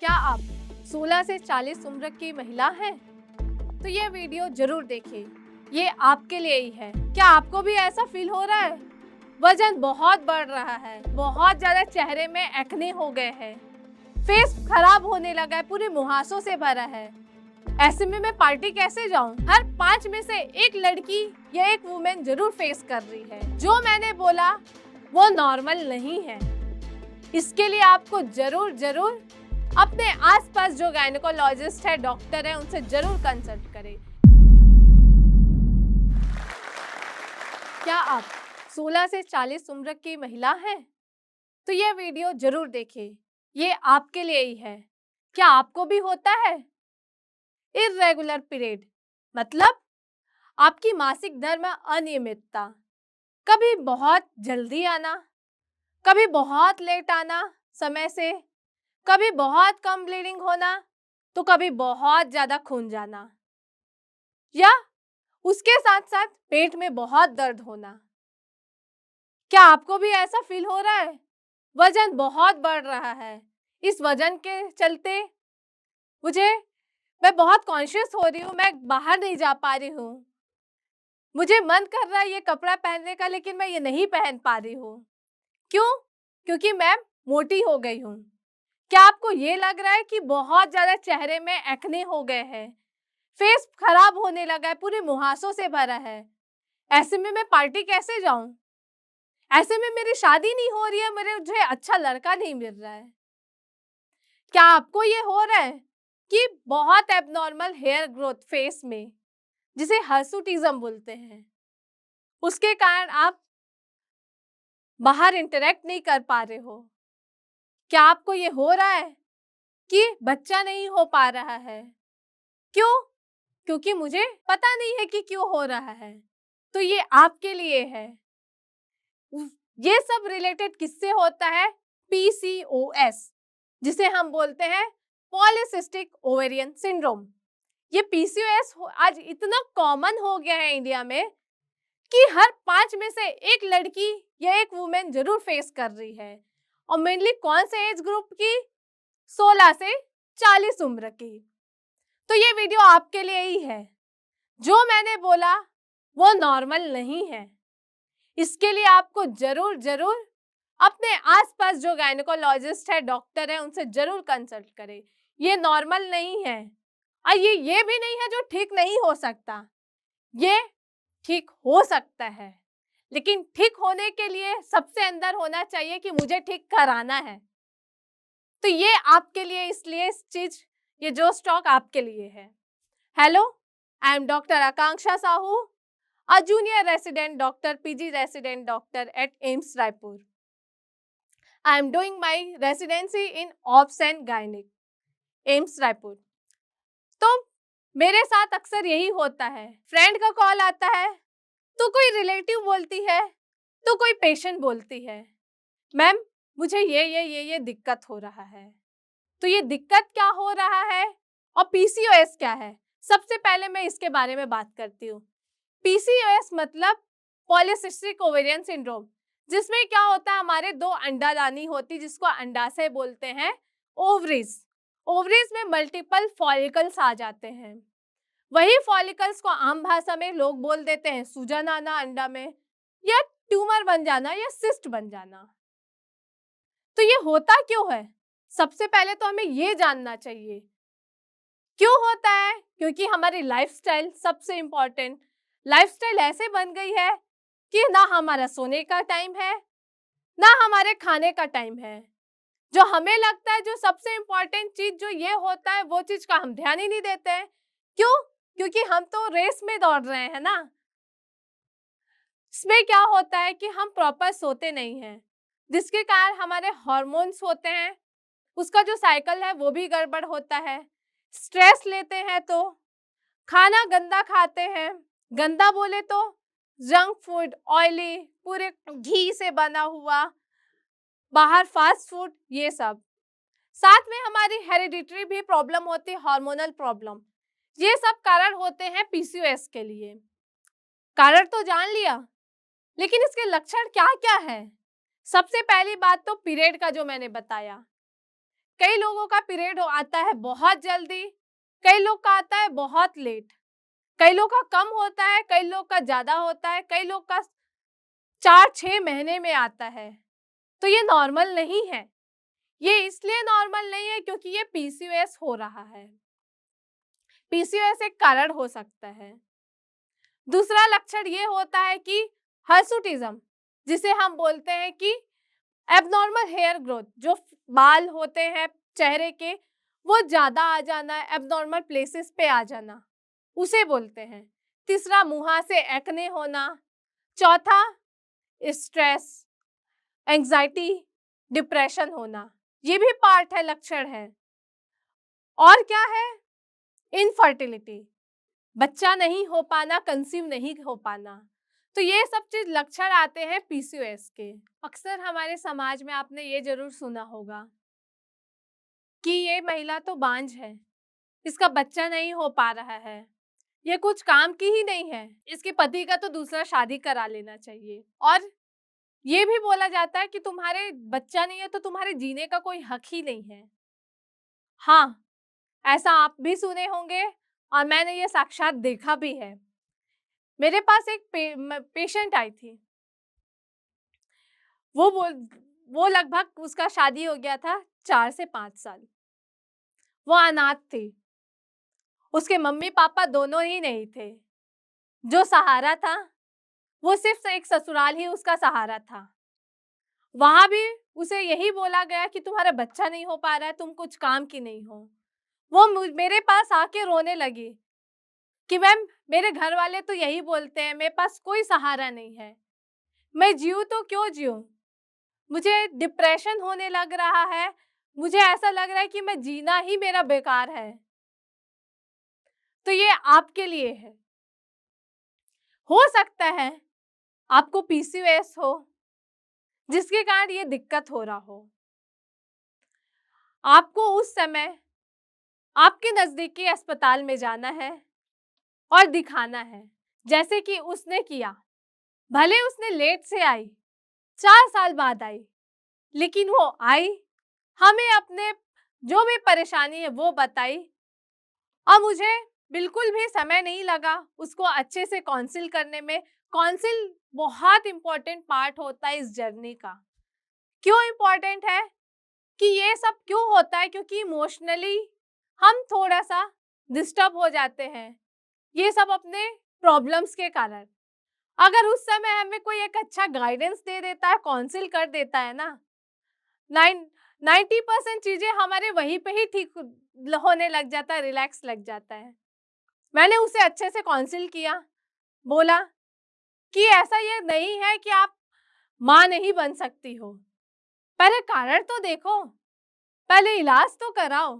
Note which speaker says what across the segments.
Speaker 1: क्या आप 16 से 40 उम्र की महिला हैं? तो ये वीडियो जरूर देखिए, ये आपके लिए ही है। क्या आपको भी ऐसा फील हो रहा है? वजन बहुत बढ़ रहा है, बहुत ज्यादा चेहरे में एक्ने हो गए हैं, फेस खराब होने लगा है, पूरे मुहासों से भरा है। ऐसे में मैं पार्टी कैसे जाऊं? हर 5 में से एक लड़की या एक वुमेन जरूर फेस कर रही है। जो मैंने बोला वो नॉर्मल नहीं है। इसके लिए आपको जरूर अपने आसपास जो गायनेकोलॉजिस्ट है, डॉक्टर है, उनसे जरूर कंसल्ट करें। क्या आप 16 से 40 उम्र की महिला हैं? तो ये वीडियो जरूर देखिए, ये आपके लिए ही है। क्या आपको भी होता है इर्रेगुलर पीरियड, मतलब आपकी मासिक धर्म में अनियमितता, कभी बहुत जल्दी आना, कभी बहुत लेट आना समय से, कभी बहुत कम ब्लीडिंग होना, तो कभी बहुत ज्यादा खून जाना, या उसके साथ साथ पेट में बहुत दर्द होना। क्या आपको भी ऐसा फील हो रहा है? वजन बहुत बढ़ रहा है, इस वजन के चलते मैं बहुत कॉन्शियस हो रही हूँ, मैं बाहर नहीं जा पा रही हूँ, मुझे मन कर रहा है ये कपड़ा पहनने का, लेकिन मैं ये नहीं पहन पा रही हूँ। क्यों? क्योंकि मैं मोटी हो गई हूँ। क्या आपको ये लग रहा है कि बहुत ज्यादा चेहरे में एक्ने हो गए हैं, फेस खराब होने लगा है, पूरे मुहासों से भरा है? ऐसे में मैं पार्टी कैसे जाऊं? ऐसे में मेरी शादी नहीं हो रही है, मुझे अच्छा लड़का नहीं मिल रहा है। क्या आपको ये हो रहा है कि बहुत एबनॉर्मल हेयर ग्रोथ फेस में, जिसे हर्सुटिज्म बोलते हैं, उसके कारण आप बाहर इंटरेक्ट नहीं कर पा रहे हो? क्या आपको ये हो रहा है कि बच्चा नहीं हो पा रहा है? क्यों? क्योंकि मुझे पता नहीं है कि क्यों हो रहा है। तो ये आपके लिए है। ये सब रिलेटेड किससे होता है? पीसीओएस, जिसे हम बोलते हैं पॉलीसिस्टिक ओवेरियन सिंड्रोम। ये पीसीओएस आज इतना कॉमन हो गया है इंडिया में कि हर 5 में से एक लड़की या एक वुमेन जरूर फेस कर रही है। और मेनली कौन से एज ग्रुप की? 16 से 40 उम्र की। तो ये वीडियो आपके लिए ही है। जो मैंने बोला वो नॉर्मल नहीं है। इसके लिए आपको जरूर अपने आसपास जो गायनेकोलॉजिस्ट है, डॉक्टर है, उनसे जरूर कंसल्ट करें। ये नॉर्मल नहीं है, और ये भी नहीं है जो ठीक नहीं हो सकता। ये ठीक हो सकता है, लेकिन ठीक होने के लिए सबसे अंदर होना चाहिए कि मुझे ठीक कराना है। तो ये आपके लिए, इसलिए ये जो स्टॉक आपके लिए है। Hello, I am doctor Akanksha Sahu, a junior resident doctor, PG resident doctor at AIIMS Raipur. I am doing my residency in Obs and Gynec, AIIMS Raipur. तो मेरे साथ अक्सर यही होता है, फ्रेंड का कॉल आता है, तो कोई रिलेटिव बोलती है, तो कोई पेशेंट बोलती है, मैम मुझे ये दिक्कत हो रहा है। तो ये दिक्कत क्या हो रहा है और पीसीओएस क्या है? सबसे पहले मैं इसके बारे में बात करती हूँ। पीसीओएस मतलब पॉलीसिस्टिक ओवेरियन सिंड्रोम, जिसमें क्या होता है, हमारे 2 अंडादानी होती, जिसको अंडाशय बोलते हैं, ओवरीज। ओवरीज में मल्टीपल फॉलिकल्स आ जाते हैं। वही फॉलिकल्स को आम भाषा में लोग बोल देते हैं सूजन आना अंडा में, या ट्यूमर बन जाना, या सिस्ट बन जाना। तो ये होता क्यों है? सबसे पहले तो हमें ये जानना चाहिए क्यों होता है। क्योंकि हमारी लाइफस्टाइल, सबसे इंपॉर्टेंट, लाइफस्टाइल ऐसे बन गई है कि ना हमारा सोने का टाइम है, ना हमारे खाने का टाइम है। जो हमें लगता है जो सबसे इंपॉर्टेंट चीज जो ये होता है, वो चीज का हम ध्यान ही नहीं देते हैं। क्यों? क्योंकि हम तो रेस में दौड़ रहे हैं ना। इसमें क्या होता है कि हम प्रॉपर सोते नहीं हैं, जिसके कारण हमारे हार्मोन्स होते हैं, उसका जो साइकिल है वो भी गड़बड़ होता है। स्ट्रेस लेते हैं तो खाना गंदा खाते हैं, गंदा बोले तो जंक फूड, ऑयली, पूरे घी से बना हुआ, बाहर फास्ट फूड, ये सब। साथ में हमारी हेरिडिटरी भी प्रॉब्लम होती है, हार्मोनल प्रॉब्लम। ये सब कारण होते हैं पीसीओएस के लिए। कारण तो जान लिया, लेकिन इसके लक्षण क्या क्या है? सबसे पहली बात तो पीरियड का, जो मैंने बताया, कई लोगों का पीरियड आता है बहुत जल्दी, कई लोग का आता है बहुत लेट, कई लोग का कम होता है, कई लोग का ज्यादा होता है, कई लोग का 4-6 महीने में आता है। तो ये नॉर्मल नहीं है। ये इसलिए नॉर्मल नहीं है क्योंकि ये पीसीओएस हो रहा है। पीसीओएस एक कारण हो सकता है। दूसरा लक्षण ये होता है कि हर्सुटिज्म, जिसे हम बोलते हैं कि एबनॉर्मल हेयर ग्रोथ, जो बाल होते हैं चेहरे के वो ज्यादा आ जाना, एबनॉर्मल प्लेसेस पे आ जाना, उसे बोलते हैं। तीसरा मुहासे एक्ने होना। चौथा स्ट्रेस, एंजाइटी, डिप्रेशन होना, ये भी पार्ट है, लक्षण है। और क्या है? इनफर्टिलिटी, बच्चा नहीं हो पाना, कंसीव नहीं हो पाना। तो ये सब चीज लक्षण आते हैं पीसीओएस के। अक्सर हमारे समाज में आपने ये जरूर सुना होगा कि ये महिला तो बांझ है, इसका बच्चा नहीं हो पा रहा है, ये कुछ काम की ही नहीं है, इसके पति का तो दूसरा शादी करा लेना चाहिए। और ये भी बोला जाता है कि तुम्हारे बच्चा नहीं है तो तुम्हारे जीने का कोई हक ही नहीं है। हाँ, ऐसा आप भी सुने होंगे और मैंने ये साक्षात देखा भी है। मेरे पास एक पेशेंट आई थी, वो लगभग उसका शादी हो गया था 4 से 5 साल। वो अनाथ थी, उसके मम्मी पापा दोनों ही नहीं थे। जो सहारा था वो सिर्फ एक ससुराल ही उसका सहारा था। वहां भी उसे यही बोला गया कि तुम्हारा बच्चा नहीं हो पा रहा है, तुम कुछ काम की नहीं हो। वो मेरे पास आके रोने लगी कि मैम मेरे घर वाले तो यही बोलते हैं, मेरे पास कोई सहारा नहीं है, मैं जीऊँ तो क्यों जीऊँ, मुझे डिप्रेशन होने लग रहा है, मुझे ऐसा लग रहा है कि मैं जीना ही मेरा बेकार है। तो ये आपके लिए है। हो सकता है आपको पीसीओएस हो जिसके कारण ये दिक्कत हो रहा हो। आपको उस समय आपके नजदीकी अस्पताल में जाना है और दिखाना है, जैसे कि उसने किया। भले उसने लेट से आई, 4 साल बाद आई, लेकिन वो आई, हमें अपने जो भी परेशानी है वो बताई और मुझे बिल्कुल भी समय नहीं लगा उसको अच्छे से काउंसिल करने में। काउंसिल बहुत इंपॉर्टेंट पार्ट होता है इस जर्नी का। क्यों इंपॉर्टेंट है कि ये सब क्यों होता है? क्योंकि इमोशनली हम थोड़ा सा डिस्टर्ब हो जाते हैं, ये सब अपने प्रॉब्लम्स के कारण। अगर उस समय हमें कोई एक अच्छा गाइडेंस दे देता है, काउंसिल कर देता है ना, 90% चीजें हमारे वहीं पे ही ठीक होने लग जाता है, रिलैक्स लग जाता है। मैंने उसे अच्छे से काउंसिल किया, बोला कि ऐसा ये नहीं है कि आप माँ नहीं बन सकती हो, पहले कारण तो देखो, पहले इलाज तो कराओ,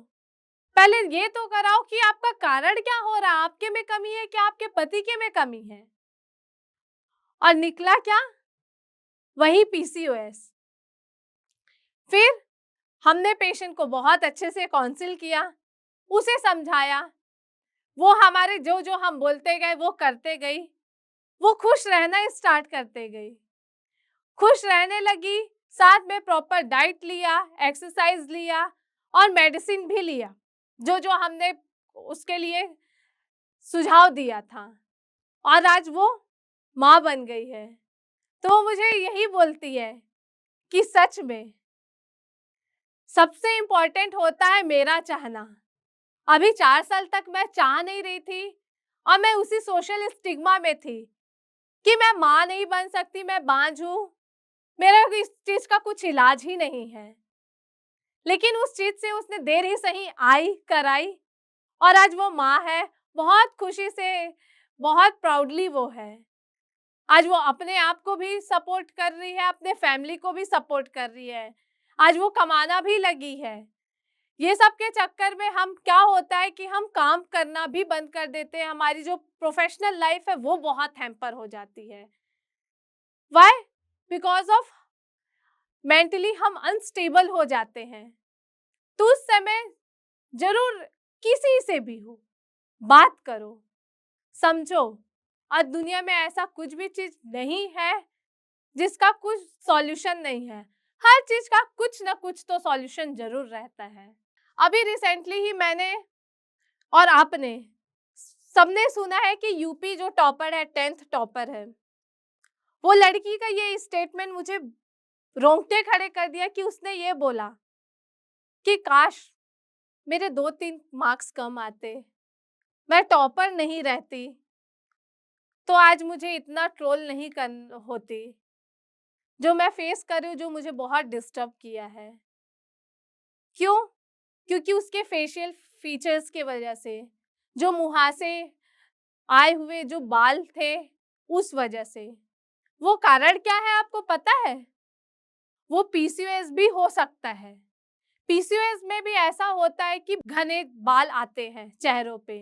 Speaker 1: पहले ये तो कराओ कि आपका कारण क्या हो रहा है, आपके में कमी है क्या, आपके पति के में कमी है। और निकला क्या? वही पीसीओएस। फिर हमने पेशेंट को बहुत अच्छे से काउंसिल किया, उसे समझाया, वो हमारे जो जो हम बोलते गए वो करते गई, वो खुश रहना स्टार्ट करते गई, खुश रहने लगी। साथ में प्रॉपर डाइट लिया, एक्सरसाइज लिया और मेडिसिन भी लिया, जो जो हमने उसके लिए सुझाव दिया था। और आज वो माँ बन गई है। तो वो मुझे यही बोलती है कि सच में सबसे इम्पोर्टेंट होता है मेरा चाहना। अभी 4 साल तक मैं चाह नहीं रही थी और मैं उसी सोशल स्टिग्मा में थी कि मैं माँ नहीं बन सकती, मैं बांझ हूँ, मेरा इस चीज का कुछ इलाज ही नहीं है। लेकिन उस चीज से उसने देर ही सही आई कराई और आज वो माँ है, बहुत खुशी से, बहुत प्राउडली वो है। आज वो अपने आप को भी सपोर्ट कर रही है, अपने फैमिली को भी सपोर्ट कर रही है, आज वो कमाना भी लगी है। ये सब के चक्कर में हम क्या होता है कि हम काम करना भी बंद कर देते हैं, हमारी जो प्रोफेशनल लाइफ है वो बहुत हैम्पर हो जाती है। व्हाई? बिकॉज ऑफ मेंटली हम अनस्टेबल हो जाते हैं। तो उस समय जरूर किसी से भी हो बात करो, समझो। और दुनिया में ऐसा कुछ भी चीज नहीं है जिसका कुछ सॉल्यूशन नहीं है। हर चीज का कुछ ना कुछ तो सॉल्यूशन जरूर रहता है। अभी रिसेंटली ही मैंने और आपने सबने सुना है कि यूपी जो टॉपर है, 10th टॉपर है, वो लड़की का ये स्टेटमेंट मुझे रोंगटे खड़े कर दिया कि उसने ये बोला कि काश मेरे 2-3 मार्क्स कम आते, मैं टॉपर नहीं रहती, तो आज मुझे इतना ट्रोल नहीं कर होती जो मैं फेस कर रही हूँ, जो मुझे बहुत डिस्टर्ब किया है। क्यों? क्योंकि उसके फेशियल फीचर्स की वजह से, जो मुहासे आए हुए जो बाल थे, उस वजह से। वो कारण क्या है आपको पता है? वो पीसीओएस भी हो सकता है। पीसीओएस में भी ऐसा होता है कि घने बाल आते हैं चेहरों पे,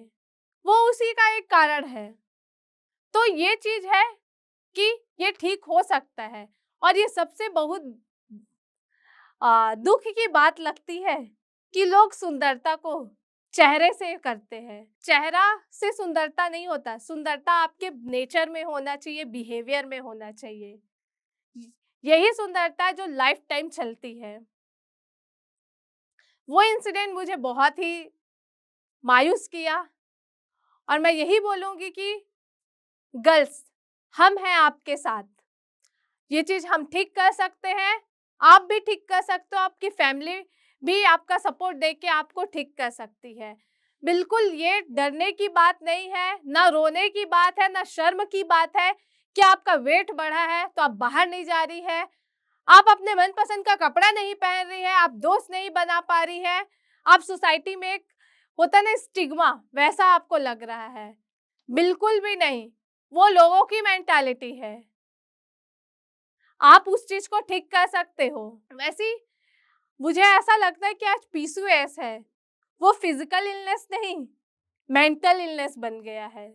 Speaker 1: वो उसी का एक कारण है। तो ये चीज है कि ये ठीक हो सकता है। और ये सबसे बहुत दुख की बात लगती है कि लोग सुंदरता को चेहरे से करते हैं। चेहरा से सुंदरता नहीं होता, सुंदरता आपके नेचर में होना चाहिए, बिहेवियर में होना चाहिए। यही सुंदरता है जो लाइफ टाइम चलती है। वो इंसिडेंट मुझे बहुत ही मायूस किया और मैं यही बोलूंगी कि गर्ल्स, हम हैं आपके साथ। ये चीज हम ठीक कर सकते हैं, आप भी ठीक कर सकते हो, आपकी फैमिली भी आपका सपोर्ट देके आपको ठीक कर सकती है। बिल्कुल ये डरने की बात नहीं है, ना रोने की बात है, ना शर्म की बात है कि आपका वेट बढ़ा है तो आप बाहर नहीं जा रही है, आप अपने मनपसंद का कपड़ा नहीं पहन रही है, आप दोस्त नहीं बना पा रही है, आप सोसाइटी में एक होता ना स्टिग्मा, वैसा आपको लग रहा है। बिल्कुल भी नहीं, वो लोगों की मेंटालिटी है। आप उस चीज को ठीक कर सकते हो। वैसे ही मुझे ऐसा लगता है कि आज पीसीओएस है, वो फिजिकल इलनेस नहीं, मेंटल इलनेस बन गया है।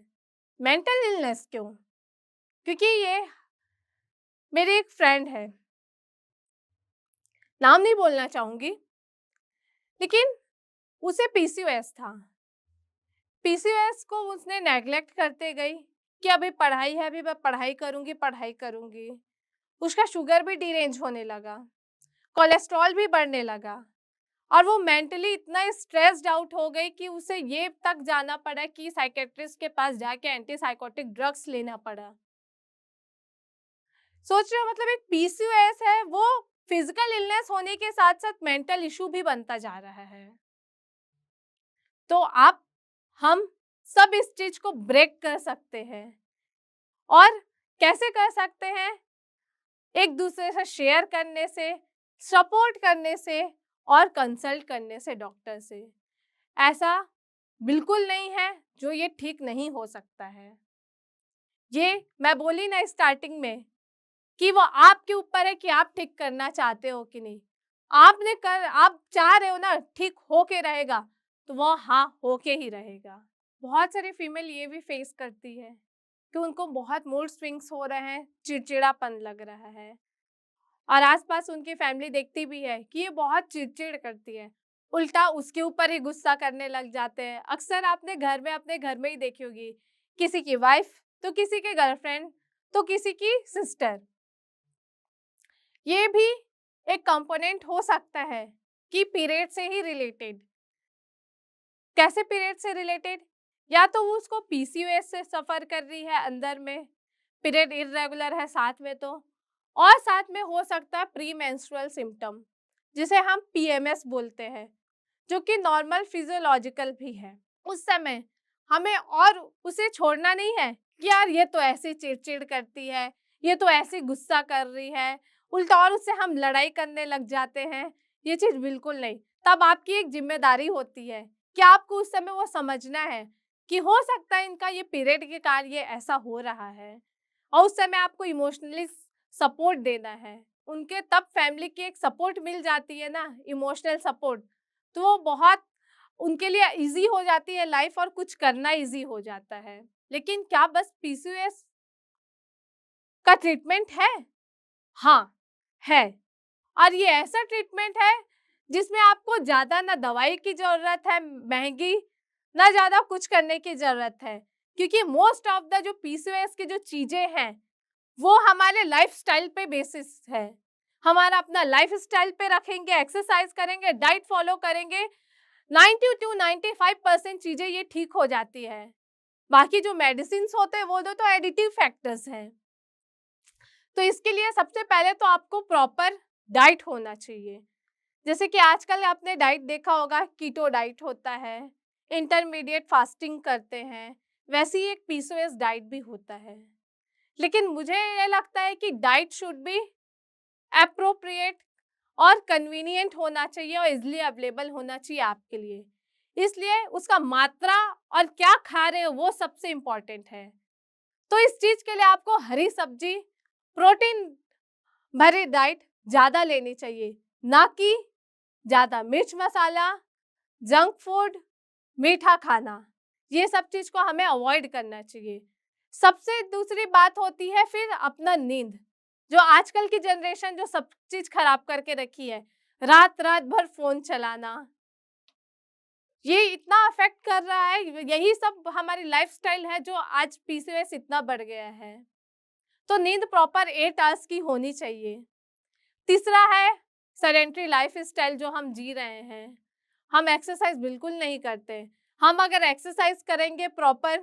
Speaker 1: मेंटल इलनेस क्यों? क्योंकि ये मेरी एक फ्रेंड है, नाम नहीं बोलना चाहूंगी, लेकिन उसे पीसीओएस था। पीसीओएस को उसने नेग्लेक्ट करते गई कि अभी पढ़ाई है, अभी मैं पढ़ाई करूंगी, पढ़ाई करूंगी। उसका शुगर भी डिरेंज होने लगा, कोलेस्ट्रॉल भी बढ़ने लगा और वो मेंटली इतना स्ट्रेस्ड आउट हो गई कि उसे ये तक जाना पड़ा कि साइकेट्रिस्ट के पास जाके एंटी साइकोटिक ड्रग्स लेना पड़ा। सोच रहे हो, मतलब एक पीसीओएस है, वो फिजिकल इलनेस होने के साथ साथ मेंटल इशू भी बनता जा रहा है। तो आप हम सब इस चीज को ब्रेक कर सकते हैं। और कैसे कर सकते हैं? एक दूसरे से शेयर करने से, सपोर्ट करने से और कंसल्ट करने से डॉक्टर से। ऐसा बिल्कुल नहीं है जो ये ठीक नहीं हो सकता है। ये मैं बोली ना स्टार्टिंग में कि वो आपके ऊपर है कि आप ठीक करना चाहते हो कि नहीं। आपने कर आप चाह रहे हो ना ठीक होके रहेगा, तो वो हाँ होके ही रहेगा। बहुत सारी फीमेल ये भी फेस करती है कि उनको बहुत मूड स्विंग्स हो रहे हैं, चिड़चिड़ापन लग रहा है और आसपास उनकी फैमिली देखती भी है कि ये बहुत चिड़चिड़ करती है, उल्टा उसके ऊपर ही गुस्सा करने लग जाते हैं। अक्सर आपने घर में अपने घर में ही देखी होगी, किसी की वाइफ तो किसी के गर्लफ्रेंड तो किसी की सिस्टर। ये भी एक कंपोनेंट हो सकता है कि पीरियड से ही रिलेटेड। कैसे पीरियड से रिलेटेड? या तो वो उसको पीसीओएस से सफर कर रही है, अंदर में पीरियड इरेगुलर है साथ में, तो और साथ में हो सकता है प्री मेंस्ट्रुअल सिम्टम, जिसे हम पीएमएस बोलते हैं, जो कि नॉर्मल फिजियोलॉजिकल भी है। उस समय हमें और उसे छोड़ना नहीं है कि यार ये तो ऐसे चिड़चिड़ करती है, ये तो ऐसे गुस्सा कर रही है, उल्टा और उससे हम लड़ाई करने लग जाते हैं। ये चीज बिल्कुल नहीं। तब आपकी एक जिम्मेदारी होती है कि आपको उस समय वो समझना है कि हो सकता है इनका ये पीरियड के कारण ये ऐसा हो रहा है, और उस समय आपको इमोशनली सपोर्ट देना है। उनके तब फैमिली की एक सपोर्ट मिल जाती है ना, इमोशनल सपोर्ट, तो वो बहुत उनके लिए इजी हो जाती है लाइफ और कुछ करना इजी हो जाता है। लेकिन क्या बस पीसीओएस का ट्रीटमेंट है? हाँ, है। और ये ऐसा ट्रीटमेंट है जिसमें आपको ज़्यादा ना दवाई की ज़रूरत है महँगी, ना ज़्यादा कुछ करने की ज़रूरत है। क्योंकि मोस्ट ऑफ द जो पीसीओएस की जो चीज़ें हैं, वो हमारे लाइफ़स्टाइल पे बेसिस है। हमारा अपना लाइफ स्टाइल पे रखेंगे, एक्सरसाइज करेंगे, डाइट फॉलो करेंगे, 90 to 95% चीजें ये ठीक हो जाती है। बाकी जो मेडिसिन होते हैं वो तो एडिटिव फैक्टर्स हैं। तो इसके लिए सबसे पहले तो आपको प्रॉपर डाइट होना चाहिए। जैसे कि आजकल आपने डाइट देखा होगा, कीटो डाइट होता है, इंटरमीडिएट फास्टिंग करते हैं, वैसे ही एक पीसीओएस डाइट भी होता है। लेकिन मुझे ये लगता है कि डाइट शुड बी एप्रोप्रिएट और कन्वीनियंट होना चाहिए और इजीली अवेलेबल होना चाहिए आपके लिए। इसलिए उसका मात्रा और क्या खा रहे हो वो सबसे इम्पोर्टेंट है। तो इस चीज के लिए आपको हरी सब्जी, प्रोटीन भरी डाइट ज़्यादा लेनी चाहिए, ना कि ज़्यादा मिर्च मसाला, जंक फूड, मीठा खाना। ये सब चीज़ को हमें अवॉइड करना चाहिए। सबसे दूसरी बात होती है फिर अपना नींद, जो आजकल की जनरेशन जो सब चीज़ खराब करके रखी है, रात रात भर फ़ोन चलाना, ये इतना अफेक्ट कर रहा है। यही सब हमारी लाइफस्टाइल है जो आज पीसीओएस इतना बढ़ गया है। तो नींद प्रॉपर 8 आवर्स की होनी चाहिए। तीसरा है सेडेंटरी लाइफ स्टाइल जो हम जी रहे हैं। हम एक्सरसाइज बिल्कुल नहीं करते। हम अगर एक्सरसाइज करेंगे प्रॉपर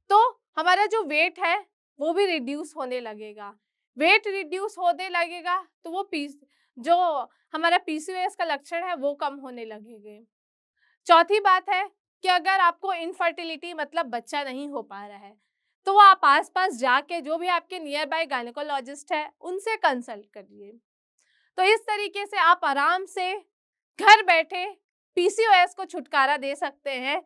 Speaker 1: तो हमारा जो वेट है वो भी रिड्यूस होने लगेगा। वेट रिड्यूस होने लगेगा तो वो जो हमारा पीसीओएस का लक्षण है वो कम होने लगेंगे। चौथी बात है कि अगर आपको इनफर्टिलिटी मतलब बच्चा नहीं हो पा रहा है तो वो आप आसपास जाके जो भी आपके नियर बाय गायनेकोलॉजिस्ट है उनसे कंसल्ट करिए। तो इस तरीके से आप आराम से घर बैठे पीसीओएस को छुटकारा दे सकते हैं,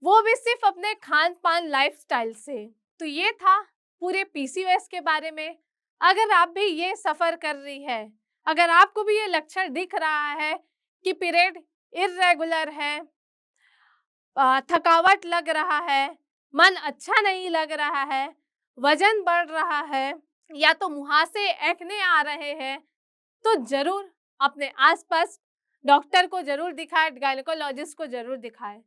Speaker 1: वो भी सिर्फ अपने खान पान लाइफस्टाइल से। तो ये था पूरे पीसीओएस के बारे में। अगर आप भी ये सफ़र कर रही है, अगर आपको भी ये लक्षण दिख रहा है कि पीरियड इर्रेगुलर है, थकावट लग रहा है, मन अच्छा नहीं लग रहा है, वजन बढ़ रहा है, या तो मुहासे, एक्ने आ रहे हैं, तो जरूर अपने आसपास डॉक्टर को जरूर दिखाएं, गायनेकोलॉजिस्ट को जरूर दिखाएं।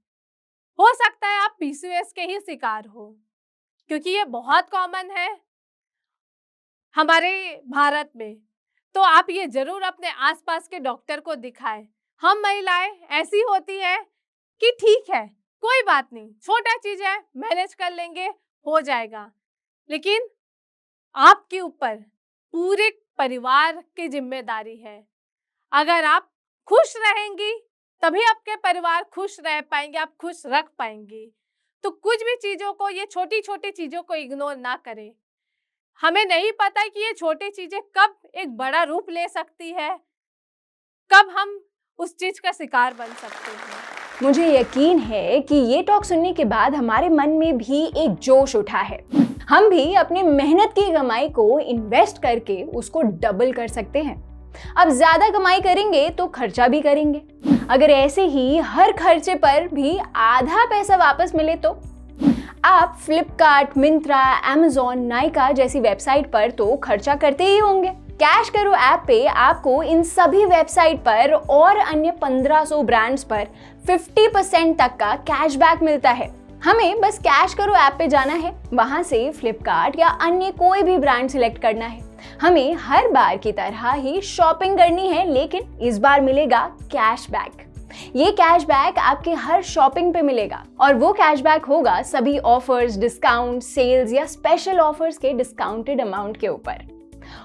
Speaker 1: हो सकता है आप पीसीओएस के ही शिकार हो, क्योंकि ये बहुत कॉमन है हमारे भारत में। तो आप ये जरूर अपने आसपास के डॉक्टर को दिखाएं। हम महिलाएं ऐसी होती है कि ठीक है, कोई बात नहीं, छोटा चीज है, मैनेज कर लेंगे, हो जाएगा। लेकिन आपके ऊपर पूरे परिवार की जिम्मेदारी है। अगर आप खुश रहेंगी तभी आपके परिवार खुश रह पाएंगे, आप खुश रख पाएंगी। तो कुछ भी चीजों को, ये छोटी छोटी चीजों को इग्नोर ना करें। हमें नहीं पता कि ये छोटी चीजें कब एक बड़ा रूप ले सकती है, कब हम उस चीज का शिकार बन सकते हैं।
Speaker 2: मुझे यकीन है कि ये टॉक सुनने के बाद हमारे मन में भी एक जोश उठा है। हम भी अपनी मेहनत की कमाई को इन्वेस्ट करके उसको डबल कर सकते हैं। अब ज्यादा कमाई करेंगे तो खर्चा भी करेंगे। अगर ऐसे ही हर खर्चे पर भी आधा पैसा वापस मिले तो आप फ्लिपकार्ट, मिंत्रा, अमेज़न, नाइका जैसी वेबसाइट पर तो खर्चा करते ही होंगे। कैश करो ऐप पे आपको इन सभी वेबसाइट पर और अन्य 1500 ब्रांड्स पर 50% तक का कैशबैक मिलता है। हमें बस कैश करो ऐप पे जाना है, वहां से फ्लिपकार्ट या अन्य कोई भी ब्रांड सिलेक्ट करना है। हमें हर बार की तरह ही शॉपिंग करनी है, लेकिन इस बार मिलेगा कैशबैक। ये कैशबैक आपके हर शॉपिंग पे मिलेगा और वो कैशबैक होगा सभी ऑफर्स, डिस्काउंट, सेल्स या स्पेशल ऑफर्स के डिस्काउंटेड अमाउंट के ऊपर।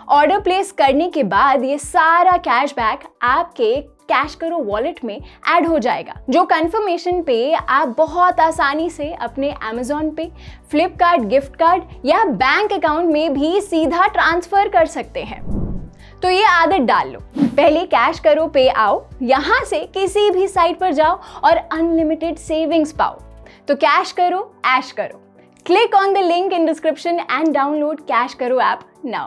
Speaker 2: ऑर्डर प्लेस करने के बाद ये सारा कैशबैक आपके कैश करो वॉलेट में ऐड हो जाएगा, जो कंफर्मेशन पे आप बहुत आसानी से अपने अमेज़न पे, फ्लिपकार्ट गिफ्ट कार्ड या बैंक अकाउंट में भी सीधा ट्रांसफर कर सकते हैं। तो ये आदत डाल लो, पहले कैश करो पे आओ, यहाँ से किसी भी साइट पर जाओ और अनलिमिटेड सेविंग्स पाओ। तो कैश करो, ऐश करो। Click on the link in description and download Cash Karo app now.